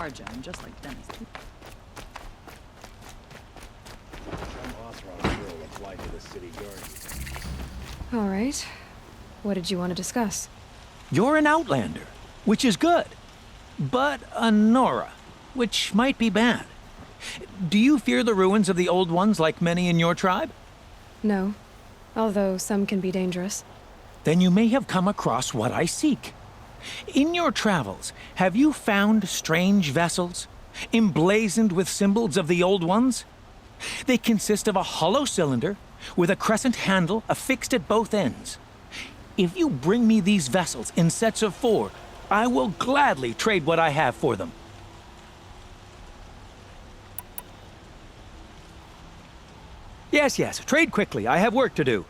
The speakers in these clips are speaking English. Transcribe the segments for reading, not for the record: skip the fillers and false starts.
larger, and just like Dennis. Some authorized role apply to the city guardian. All right. What did you want to discuss? You're an outlander, which is good. But a Nora, which might be bad. Do you fear the ruins of the old ones like many in your tribe? No. Although some can be dangerous. Then you may have come across what I seek. In your travels, have you found strange vessels, emblazoned with symbols of the old ones? They consist of a hollow cylinder with a crescent handle affixed at both ends. If you bring me these vessels in sets of 4, I will gladly trade what I have for them. Yes, trade quickly. I have work to do.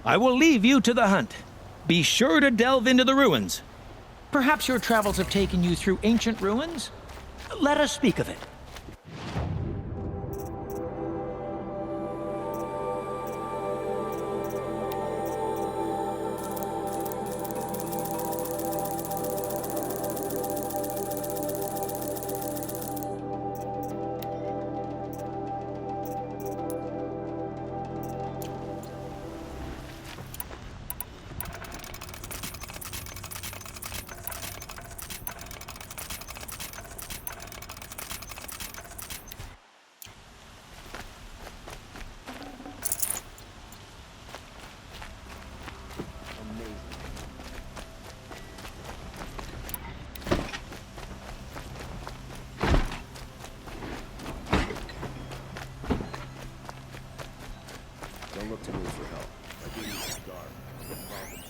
I will leave you to the hunt. Be sure to delve into the ruins. Perhaps your travels have taken you through ancient ruins? Let us speak of it. Don't look to me for help. I give you a scar. The problem.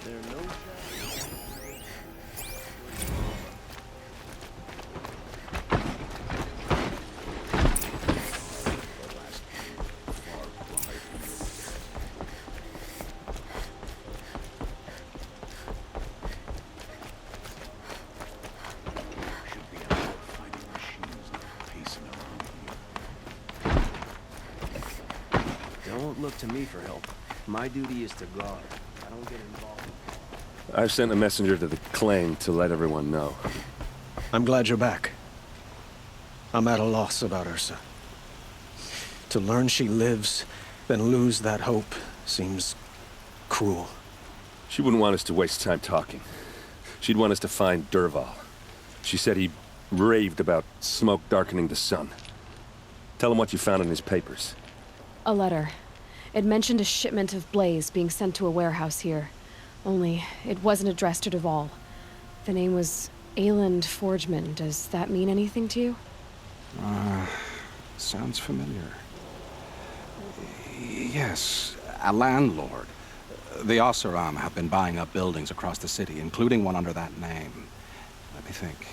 There are no shadows. Don't look to me for help. My duty is to guard. I don't get involved. I've sent a messenger to the claim to let everyone know. I'm glad you're back. I'm at a loss about Ursa. To learn she lives, then lose that hope, seems cruel. She wouldn't want us to waste time talking. She'd want us to find Dervahl. She said he raved about smoke darkening the sun. Tell him what you found in his papers. A letter. It mentioned a shipment of blaze being sent to a warehouse here. Only, it wasn't addressed to Dervahl. The name was Ayland Forgeman. Does that mean anything to you? Sounds familiar. Yes, a landlord. The Oseram have been buying up buildings across the city, including one under that name. Let me think.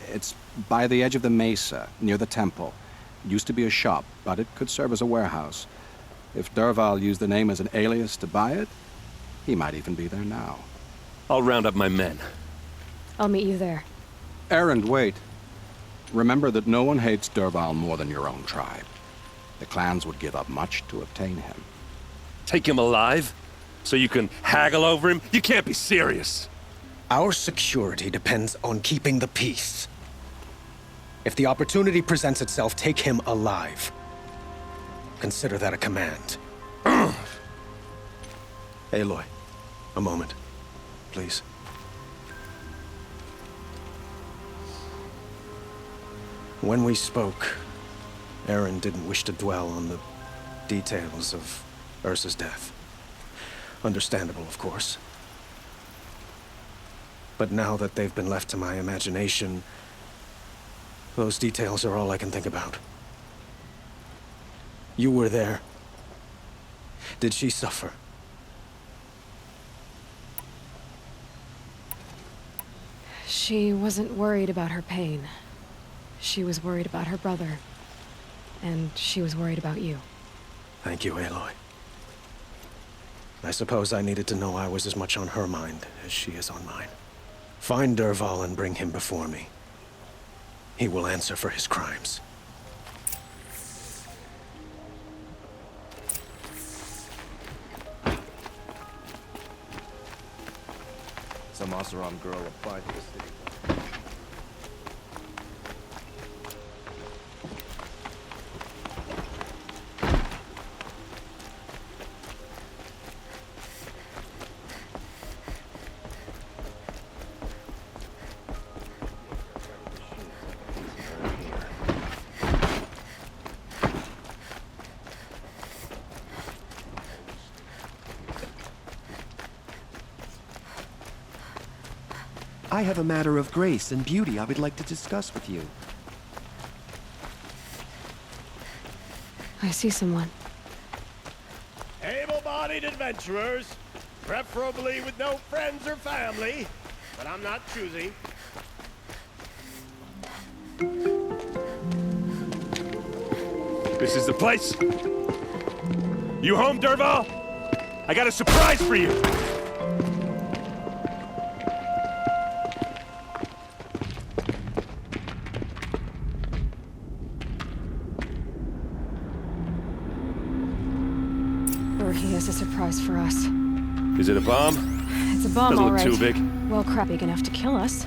It's by the edge of the mesa, near the temple. It used to be a shop, but it could serve as a warehouse. If Dervahl used the name as an alias to buy it, he might even be there now. I'll round up my men. I'll meet you there. Errand, wait. Remember that no one hates Dervahl more than your own tribe. The clans would give up much to obtain him. Take him alive? So you can haggle over him? You can't be serious. Our security depends on keeping the peace. If the opportunity presents itself, take him alive. Consider that a command. Aloy, a moment, please. When we spoke, Aaron didn't wish to dwell on the details of Ursa's death. Understandable, of course. But now that they've been left to my imagination, those details are all I can think about. You were there. Did she suffer? She wasn't worried about her pain. She was worried about her brother. And she was worried about you. Thank you, Aloy. I suppose I needed to know I was as much on her mind as she is on mine. Find Dervahl and bring him before me. He will answer for his crimes. Some Oseram girl applied to the city. I have a matter of grace and beauty I would like to discuss with you. I see someone. Able-bodied adventurers, preferably with no friends or family, but I'm not choosy. This is the place. You home, Dervahl? I got a surprise for you. Or he has a surprise for us. Is it a bomb? It's a bomb, Doesn't all look right. too big. Well, crap, big enough to kill us.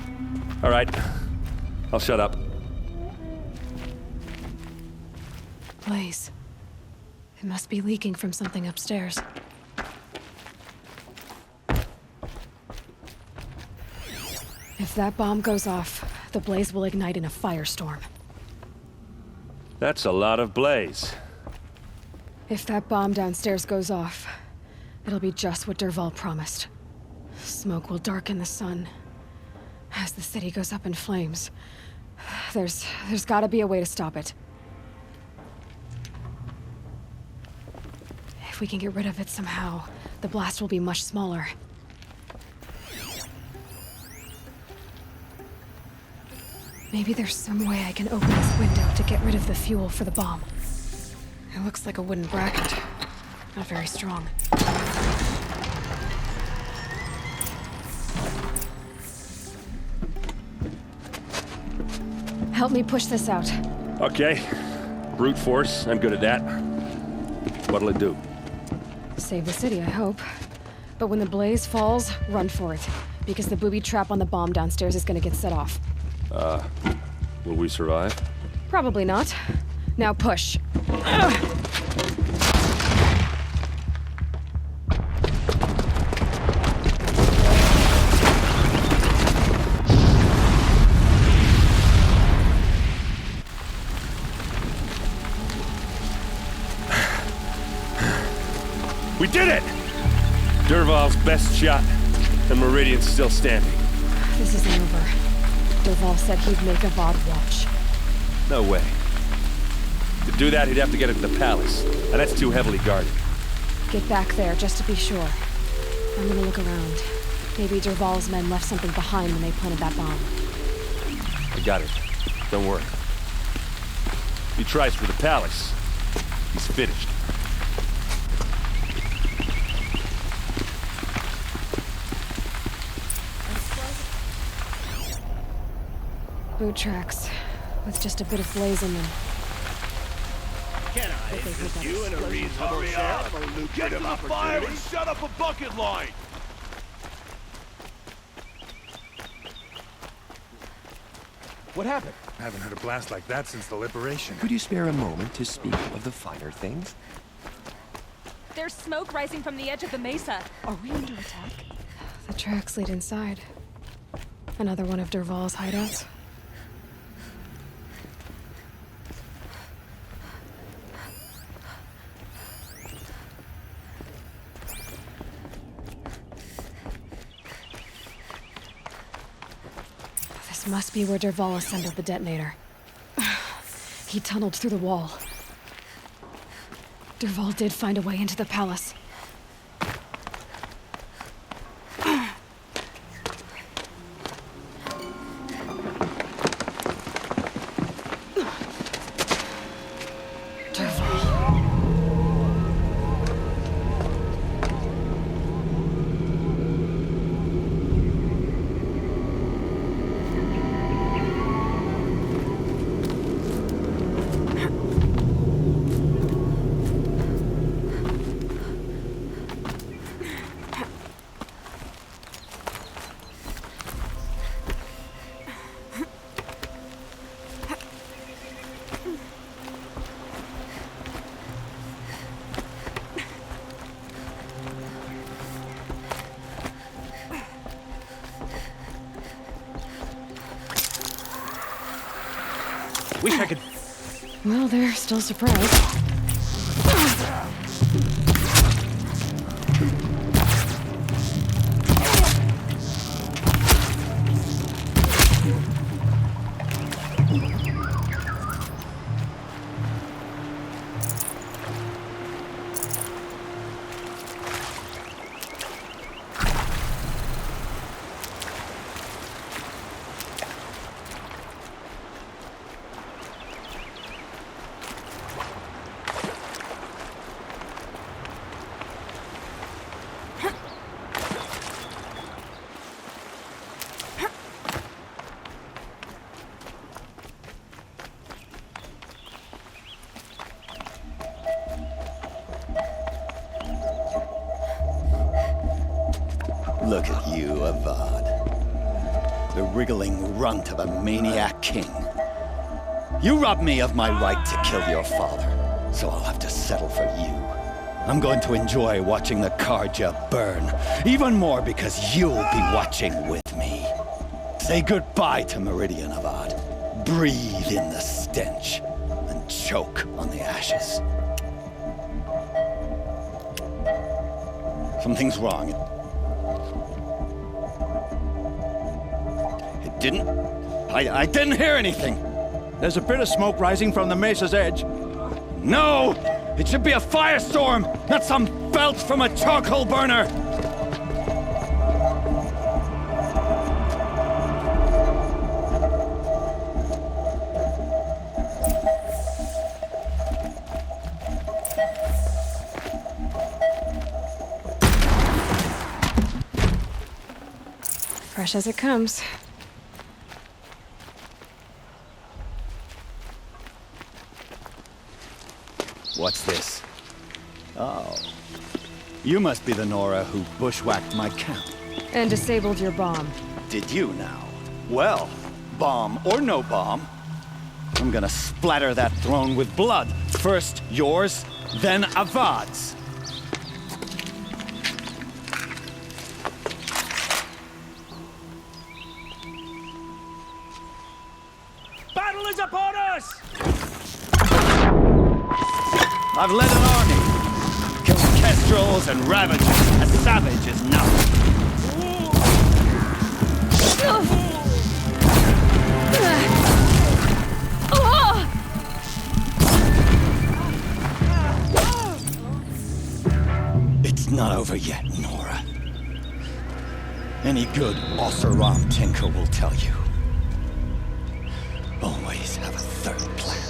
All right. I'll shut up. Blaze. It must be leaking from something upstairs. If that bomb goes off, the blaze will ignite in a firestorm. That's a lot of blaze. If that bomb downstairs goes off, it'll be just what Dervahl promised. Smoke will darken the sun. As the city goes up in flames, there's gotta be a way to stop it. If we can get rid of it somehow, the blast will be much smaller. Maybe there's some way I can open this window to get rid of the fuel for the bomb. It looks like a wooden bracket. Not very strong. Help me push this out. Okay. Brute force, I'm good at that. What'll it do? Save the city, I hope. But when the blaze falls, run for it. Because the booby trap on the bomb downstairs is gonna get set off. Will we survive? Probably not. Now push. We did it! Dervahl's best shot, and Meridian's still standing. This isn't over. Dervahl said he'd make Avad watch. No way. To do that, he'd have to get into the palace, and that's too heavily guarded. Get back there, just to be sure. I'm gonna look around. Maybe Dervahl's men left something behind when they planted that bomb. I got it. Don't worry. If he tries for the palace, he's finished. Boot tracks, with just a bit of blaze in them. Can I interest you in a reasonable share of a lucrative opportunity? Shut up a bucket line! What happened? I haven't heard a blast like that since the liberation. Could you spare a moment to speak of the finer things? There's smoke rising from the edge of the mesa. Are we under attack? The tracks lead inside. Another one of Dervahl's hideouts. This must be where Dervahl assembled the detonator. He tunneled through the wall. Dervahl did find a way into the palace. Wish I could... Well, they're still surprised. Look at you, Avard. The wriggling runt of a maniac king. You robbed me of my right to kill your father, so I'll have to settle for you. I'm going to enjoy watching the Karja burn, even more because you'll be watching with me. Say goodbye to Meridian, Avard. Breathe in the stench, and choke on the ashes. Something's wrong. I didn't hear anything. There's a bit of smoke rising from the mesa's edge. No! It should be a firestorm, not some belch from a charcoal burner! Fresh as it comes. What's this? Oh. You must be the Nora who bushwhacked my camp. And disabled your bomb. Did you now? Well, bomb or no bomb, I'm gonna splatter that throne with blood. First yours, then Avad's. Battle is upon us! I've led an army. Killed kestrels and ravagers. A savage is enough. It's not over yet, Nora. Any good Oseram tinker will tell you. Always have a third plan.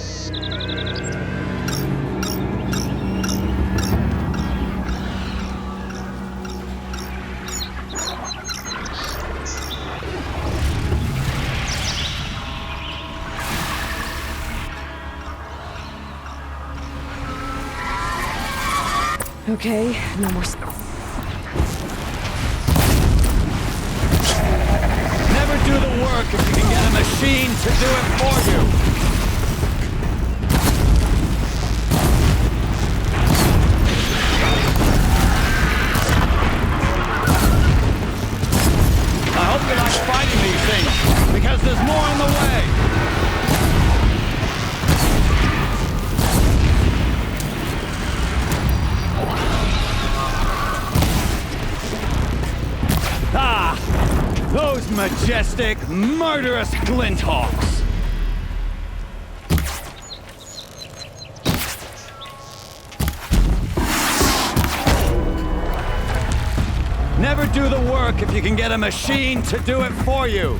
Okay, no more Never do the work if you can get a machine to do it for you. I hope you like fighting these things, because there's more on the way. Those majestic, murderous glinthawks! Never do the work if you can get a machine to do it for you!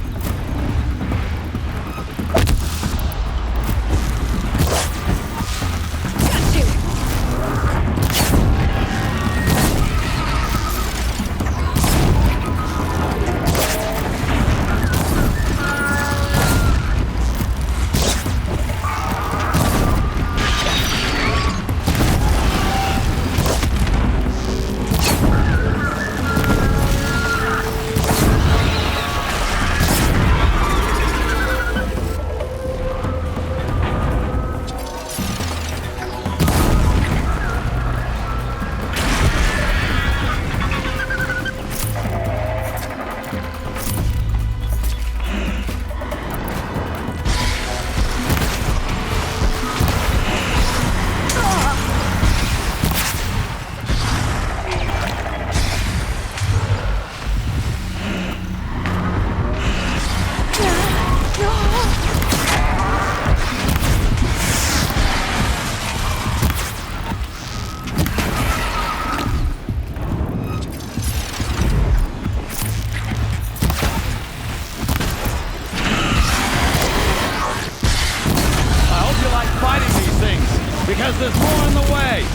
Because there's more in the way!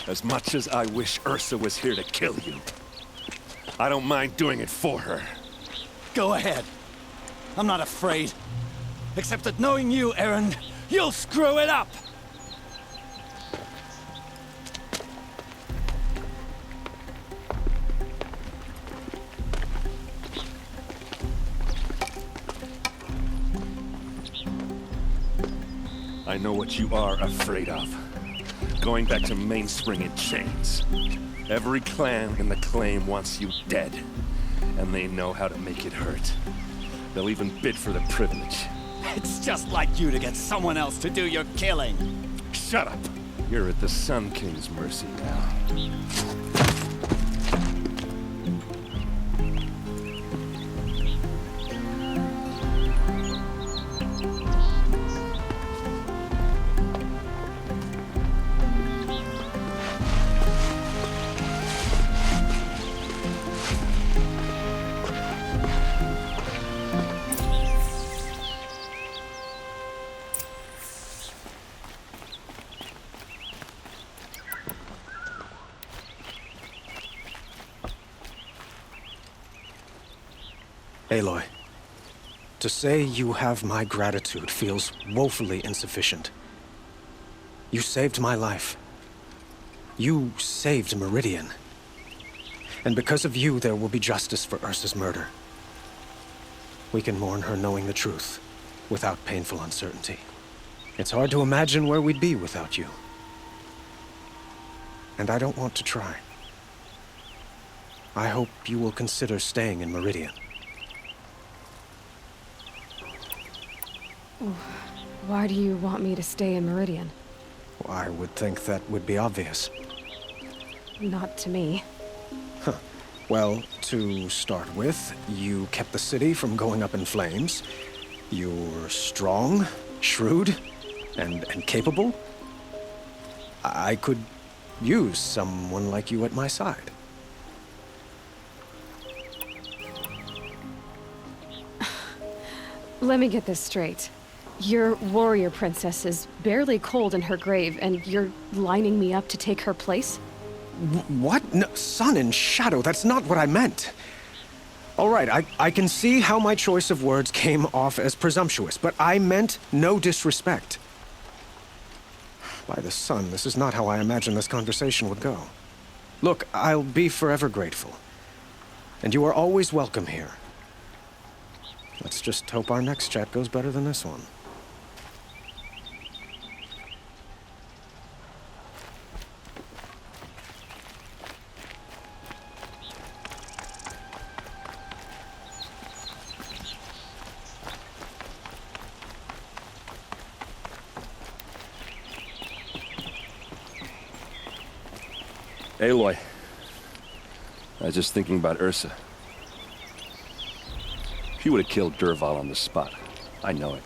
As much as I wish Ursa was here to kill you, I don't mind doing it for her. Go ahead. I'm not afraid. Except that knowing you, Aaron, you'll screw it up! I know what you are afraid of. Going back to Mainspring in chains. Every clan in the claim wants you dead, and they know how to make it hurt. They'll even bid for the privilege. It's just like you to get someone else to do your killing. Shut up! You're at the Sun King's mercy now. Aloy, to say you have my gratitude feels woefully insufficient. You saved my life. You saved Meridian. And because of you, there will be justice for Ursa's murder. We can mourn her knowing the truth, without painful uncertainty. It's hard to imagine where we'd be without you. And I don't want to try. I hope you will consider staying in Meridian. Why do you want me to stay in Meridian? Well, I would think that would be obvious. Not to me. Huh. Well, to start with, you kept the city from going up in flames. You're strong, shrewd, and capable. I could use someone like you at my side. Let me get this straight. Your warrior princess is barely cold in her grave, and you're lining me up to take her place? What? No, sun and shadow, that's not what I meant. All right, I can see how my choice of words came off as presumptuous, but I meant no disrespect. By the sun, this is not how I imagined this conversation would go. Look, I'll be forever grateful. And you are always welcome here. Let's just hope our next chat goes better than this one. Aloy. I was just thinking about Ursa. She would have killed Dervahl on the spot. I know it.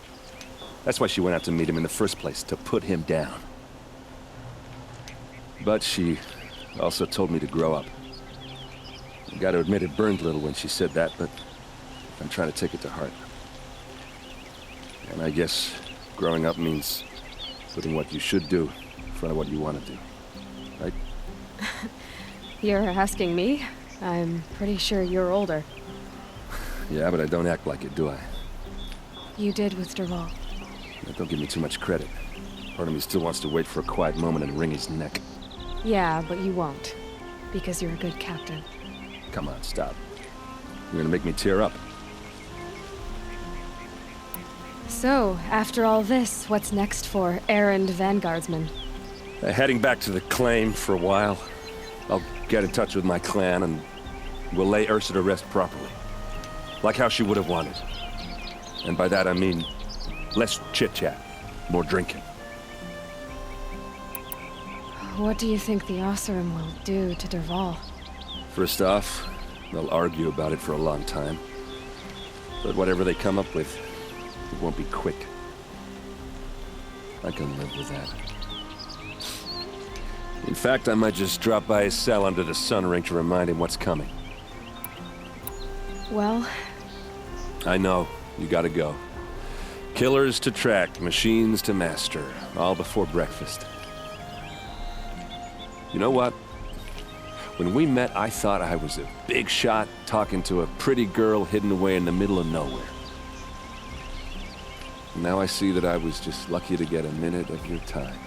That's why she went out to meet him in the first place, to put him down. But she also told me to grow up. I gotta admit it burned a little when she said that, but I'm trying to take it to heart. And I guess growing up means putting what you should do in front of what you want to do. Right? You're asking me? I'm pretty sure you're older. Yeah, but I don't act like it, do I? You did with Dervahl. Don't give me too much credit. Part of me still wants to wait for a quiet moment and wring his neck. Yeah, but you won't. Because you're a good captain. Come on, stop. You're gonna make me tear up. So, after all this, what's next for errand vanguardsman? Heading back to the claim for a while. I'll get in touch with my clan and we'll lay Ursa to rest properly. Like how she would have wanted. And by that I mean less chit-chat, more drinking. What do you think the Oseram will do to Dervahl? First off, they'll argue about it for a long time. But whatever they come up with, it won't be quick. I can live with that. In fact, I might just drop by his cell under the sun ring to remind him what's coming. Well... I know. You gotta go. Killers to track, machines to master. All before breakfast. You know what? When we met, I thought I was a big shot talking to a pretty girl hidden away in the middle of nowhere. Now I see that I was just lucky to get a minute of your time.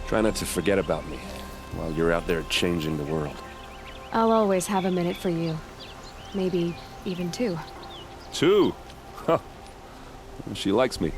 Try not to forget about me while you're out there changing the world. I'll always have a minute for you. Maybe even two. 2? Huh. She likes me.